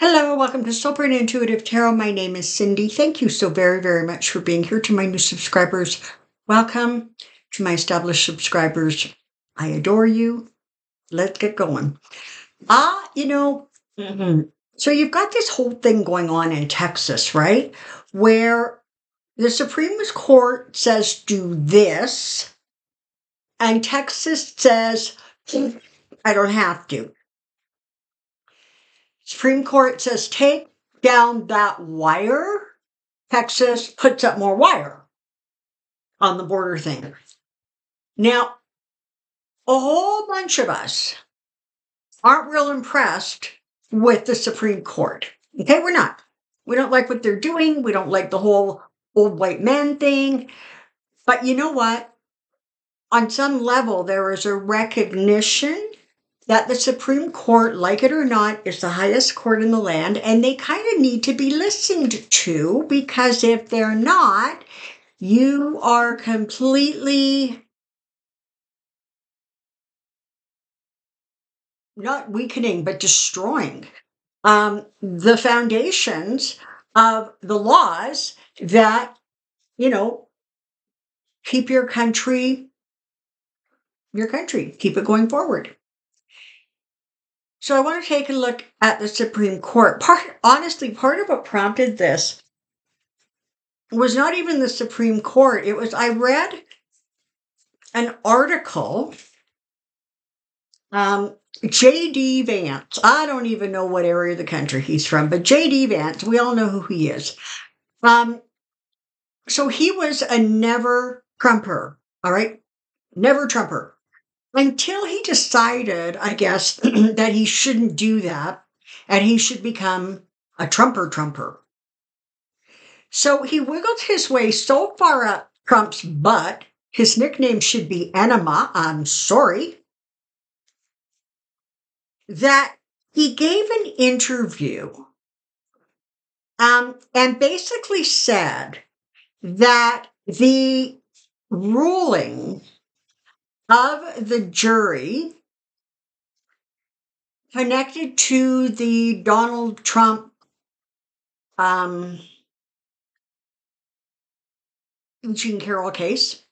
Hello, welcome to Soulprint Intuitive Tarot. My name is Cyndy. Thank you so very, very much for being here. To my new subscribers, welcome. To my established subscribers, I adore you. Let's get going. So you've got this whole thing going on in Texas, right? Where the Supreme Court says do this, and Texas says, I don't have to. Supreme Court says take down that wire. Texas puts up more wire on the border thing. Now, a whole bunch of us aren't real impressed with the Supreme Court. Okay, we're not. We don't like what they're doing. We don't like the whole old white man thing. But you know what? On some level, there is a recognition that the Supreme Court, like it or not, is the highest court in the land, and they kind of need to be listened to, because if they're not, you are completely not weakening, but destroying the foundations of the laws that, keep your country, keep it going forward. So I want to take a look at the Supreme Court. Honestly, part of what prompted this was not even the Supreme Court. I read an article, J.D. Vance. I don't even know what area of the country he's from, but J.D. Vance, we all know who he is. So he was a never Trumper, all right? Never Trumper. Until he decided, I guess, that he shouldn't do that and he should become a Trumper. So he wiggled his way so far up Trump's butt, his nickname should be Enema, I'm sorry, that he gave an interview and basically said that the ruling of the jury connected to the Donald Trump Jean Carroll case,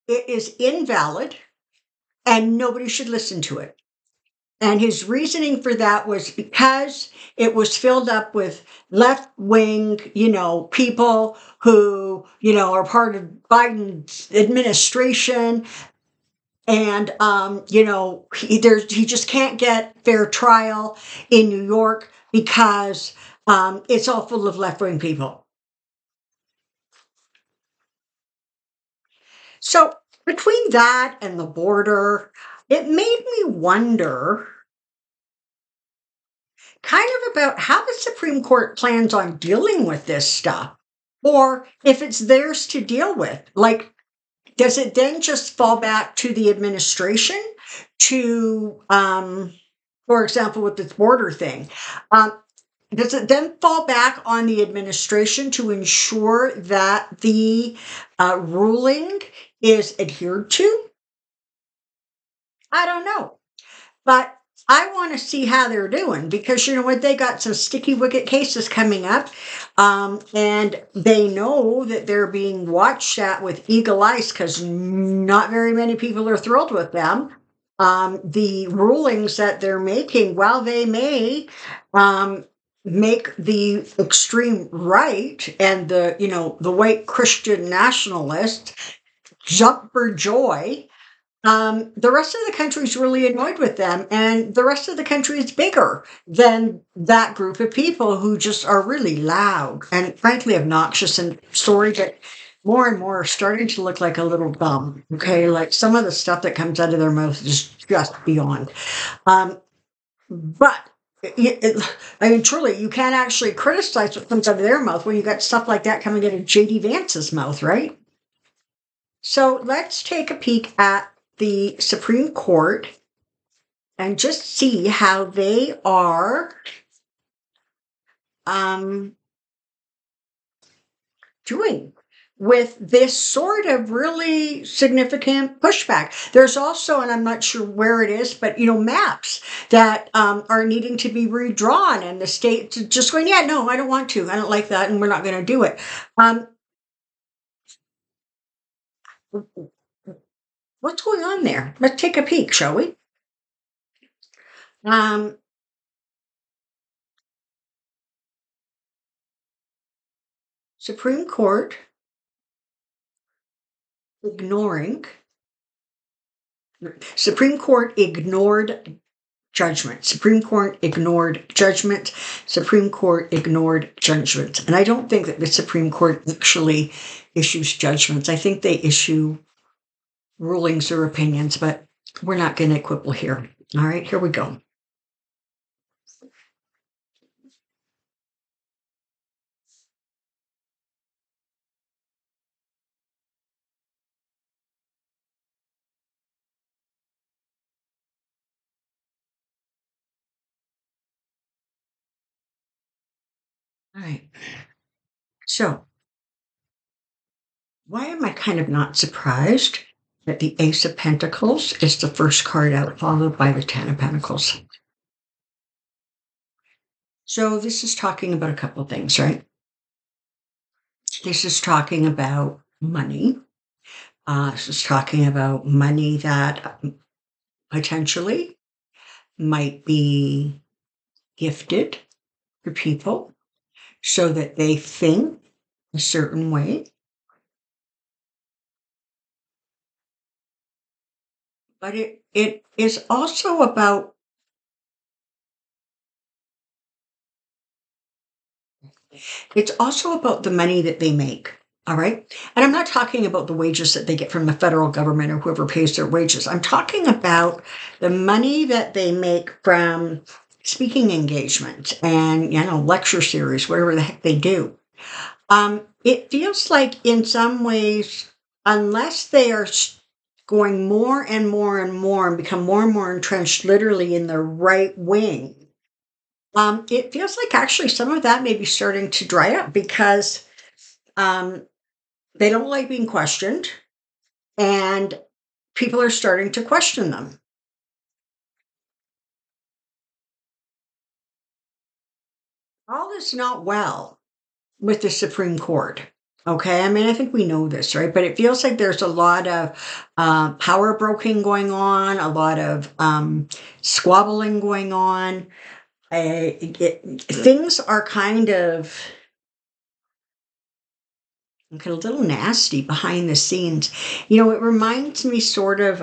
it is invalid and nobody should listen to it. And his reasoning for that was because it was filled up with left-wing, people who, are part of Biden's administration. And, he just can't get fair trial in New York because it's all full of left-wing people. So between that and the border, it made me wonder kind of about how the Supreme Court plans on dealing with this stuff, or if it's theirs to deal with. Like, does it then just fall back to the administration to, for example, with this border thing, does it then fall back on the administration to ensure that the ruling is adhered to? I don't know. But I want to see how they're doing, because you know what? They got some sticky wicket cases coming up, and they know that they're being watched at with eagle eyes because not very many people are thrilled with them. The rulings that they're making, while they may make the extreme right and the white Christian nationalists jump for joy, the rest of the country is really annoyed with them, and the rest of the country is bigger than that group of people who just are really loud and frankly obnoxious. And sorry, but more and more are starting to look like a little dumb. Okay, like some of the stuff that comes out of their mouth is just beyond. But truly, you can't actually criticize what comes out of their mouth when you got stuff like that coming out of J.D. Vance's mouth, right? So let's take a peek at the Supreme Court and just see how they are doing with this sort of really significant pushback. There's also, and I'm not sure where it is, but maps that are needing to be redrawn, and the state's just going, yeah, no, I don't want to, I don't like that, and we're not going to do it. What's going on there? Let's take a peek, shall we? Um, Supreme Court ignoring. Supreme Court ignored judgment. Supreme Court ignored judgment. Supreme Court ignored judgment. And I don't think that the Supreme Court actually issues judgments. I think they issue rulings or opinions, but we're not going to quibble here. All right, here we go. All right. So, why am I kind of not surprised that the Ace of Pentacles is the first card out, followed by the Ten of Pentacles? So, this is talking about a couple of things, right? This is talking about money. This is talking about money that potentially might be gifted to people so that they think a certain way. But it is also about the money that they make. All right. And I'm not talking about the wages that they get from the federal government or whoever pays their wages. I'm talking about the money that they make from speaking engagements and, lecture series, whatever the heck they do. It feels like in some ways, unless they are going more and more and more and become more and more entrenched literally in the right wing, it feels like actually some of that may be starting to dry up because they don't like being questioned, and people are starting to question them. All is not well with the Supreme Court. Okay, I mean, I think we know this, right? But it feels like there's a lot of power broking going on, a lot of squabbling going on. Things are kind of a little nasty behind the scenes. It reminds me sort of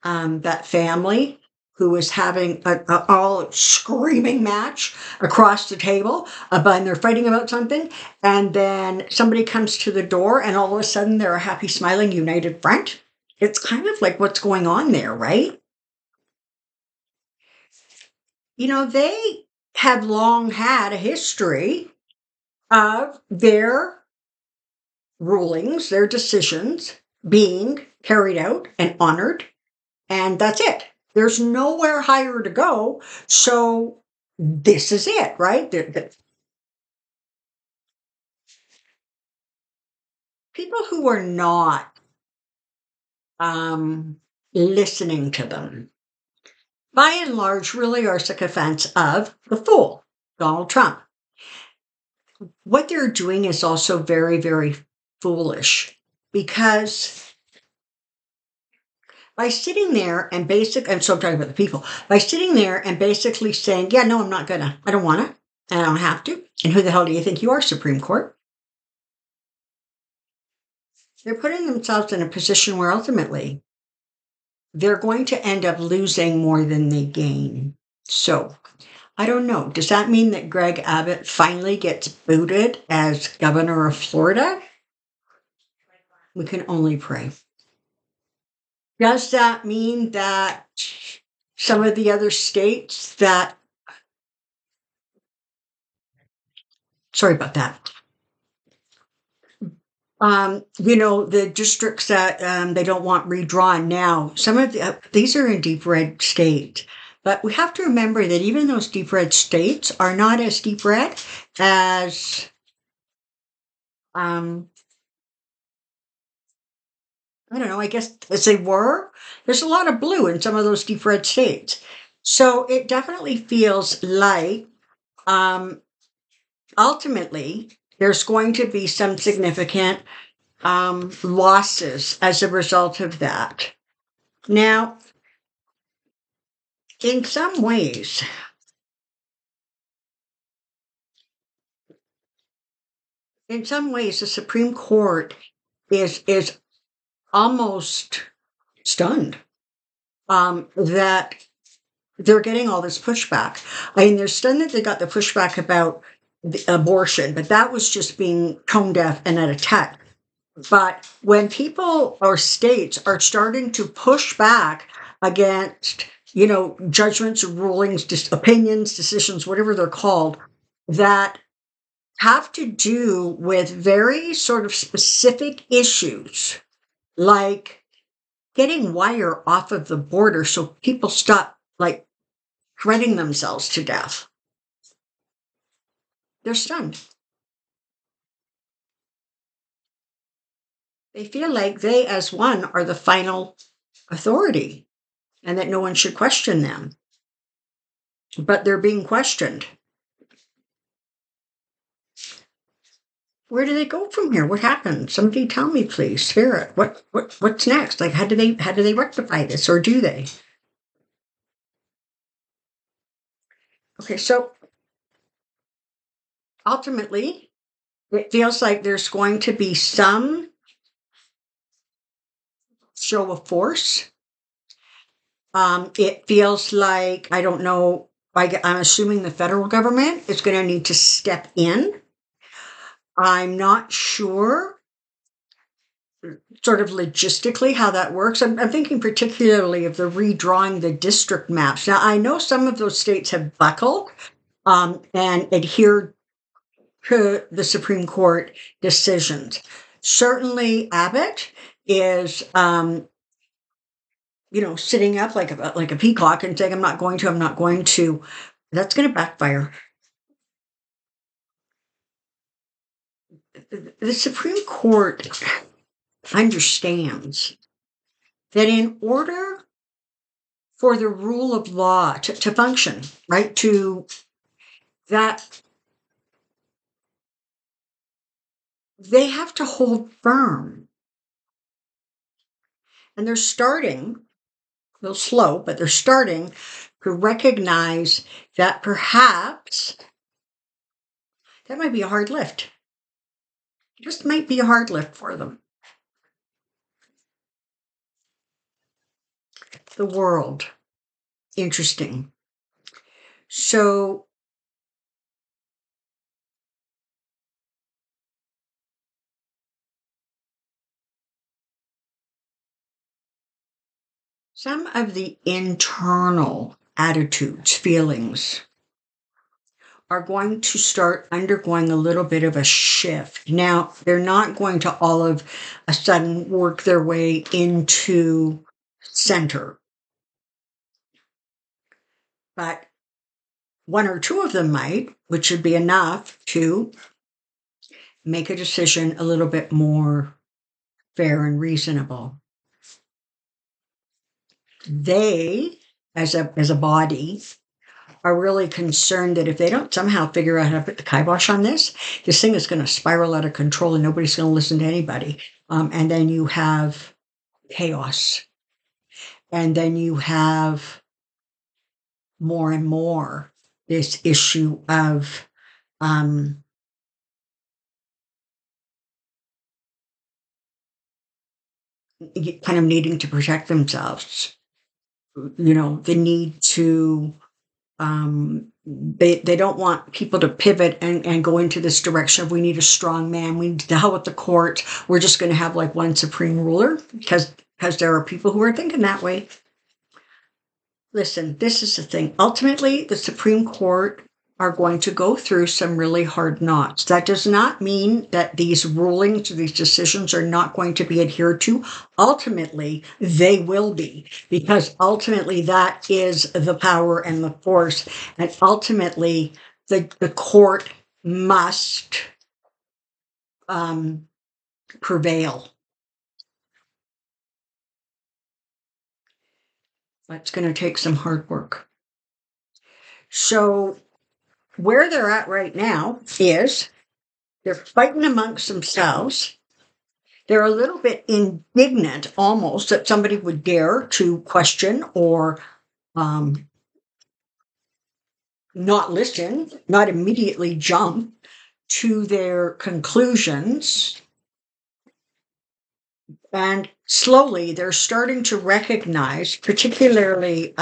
that family who was having a all screaming match across the table, and they're fighting about something, and then somebody comes to the door, and all of a sudden they're a happy, smiling, united front. It's kind of like what's going on there, right? They have long had a history of their rulings, their decisions being carried out and honored, and that's it. There's nowhere higher to go, so this is it, right? The people who are not listening to them, by and large, really are sycophants of the fool, Donald Trump. What they're doing is also very, very foolish, because by sitting there and I'm so talking about the people, by sitting there and basically saying, yeah, no, I don't want to, and I don't have to, and who the hell do you think you are, Supreme Court? They're putting themselves in a position where ultimately they're going to end up losing more than they gain. So, I don't know. Does that mean that Greg Abbott finally gets booted as governor of Florida? We can only pray. Does that mean that some of the other states sorry about that. The districts that they don't want redrawn now, some of these are in deep red states. But we have to remember that even those deep red states are not as deep red as I don't know, I guess as they were, there's a lot of blue in some of those deep red states. So it definitely feels like ultimately there's going to be some significant losses as a result of that. Now, in some ways, the Supreme Court is almost stunned that they're getting all this pushback. I mean, they're stunned that they got the pushback about the abortion, but that was just being tone deaf and at a tech. But when people or states are starting to push back against, judgments, rulings, opinions, decisions, whatever they're called, that have to do with very sort of specific issues, like getting wire off of the border so people stop shredding themselves to death. They're stunned. They feel like they, as one, are the final authority and that no one should question them. But they're being questioned. Where do they go from here? What happened? Somebody tell me, please, Spirit. What's next? Like, how do they rectify this, or do they? Okay, so ultimately, it feels like there's going to be some show of force. It feels like, I don't know, I'm assuming the federal government is going to need to step in. I'm not sure sort of logistically how that works. I'm thinking particularly of the redrawing the district maps. Now, I know some of those states have buckled and adhered to the Supreme Court decisions. Certainly, Abbott is, sitting up like a peacock and saying, I'm not going to. That's going to backfire. The Supreme Court understands that in order for the rule of law to function, right, that they have to hold firm. And they're starting, a little slow, but they're starting to recognize that perhaps that might be a hard lift. It just might be a hard lift for them. The world. Interesting. So some of the internal attitudes, feelings are going to start undergoing a little bit of a shift. Now, they're not going to all of a sudden work their way into center. But one or two of them might, which would be enough to make a decision a little bit more fair and reasonable. They, as a body, are really concerned that if they don't somehow figure out how to put the kibosh on this thing is going to spiral out of control and nobody's going to listen to anybody. And then you have chaos. And then you have more and more this issue of kind of needing to protect themselves. The need to they don't want people to pivot and go into this direction of we need a strong man, we need to hell with the court, we're just going to have like one supreme ruler, because there are people who are thinking that way. Listen, this is the thing. Ultimately, the Supreme Court are going to go through some really hard knocks. That does not mean that these rulings or these decisions are not going to be adhered to. Ultimately, they will be, because ultimately that is the power and the force. And ultimately, the court must prevail. That's going to take some hard work. So where they're at right now is they're fighting amongst themselves. They're a little bit indignant almost that somebody would dare to question or not listen, not immediately jump to their conclusions. And slowly they're starting to recognize, particularly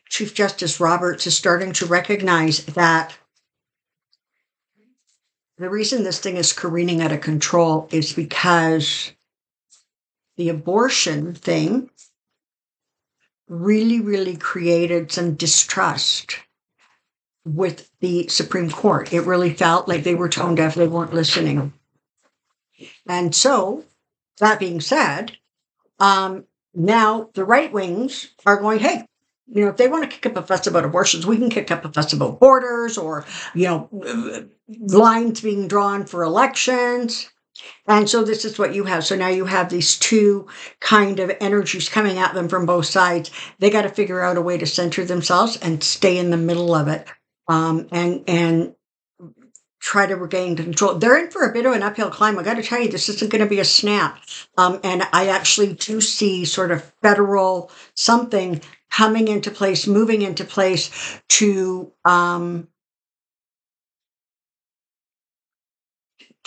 Chief Justice Roberts is starting to recognize that the reason this thing is careening out of control is because the abortion thing really, really created some distrust with the Supreme Court. It really felt like they were tone deaf, they weren't listening. And so, that being said, now the right wings are going, hey, if they want to kick up a fuss about abortions, we can kick up a fuss about borders or, lines being drawn for elections. And so this is what you have. So now you have these two kind of energies coming at them from both sides. They got to figure out a way to center themselves and stay in the middle of it, and try to regain control. They're in for a bit of an uphill climb. I got to tell you, this isn't going to be a snap. And I actually do see sort of federal something coming into place, moving into place to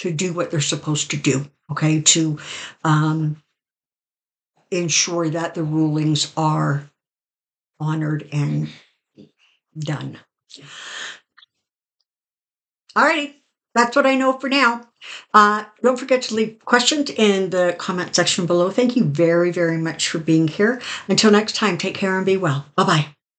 do what they're supposed to do, okay, to ensure that the rulings are honored and done. All righty. That's what I know for now. Don't forget to leave questions in the comment section below. Thank you very, very much for being here. Until next time, take care and be well. Bye-bye.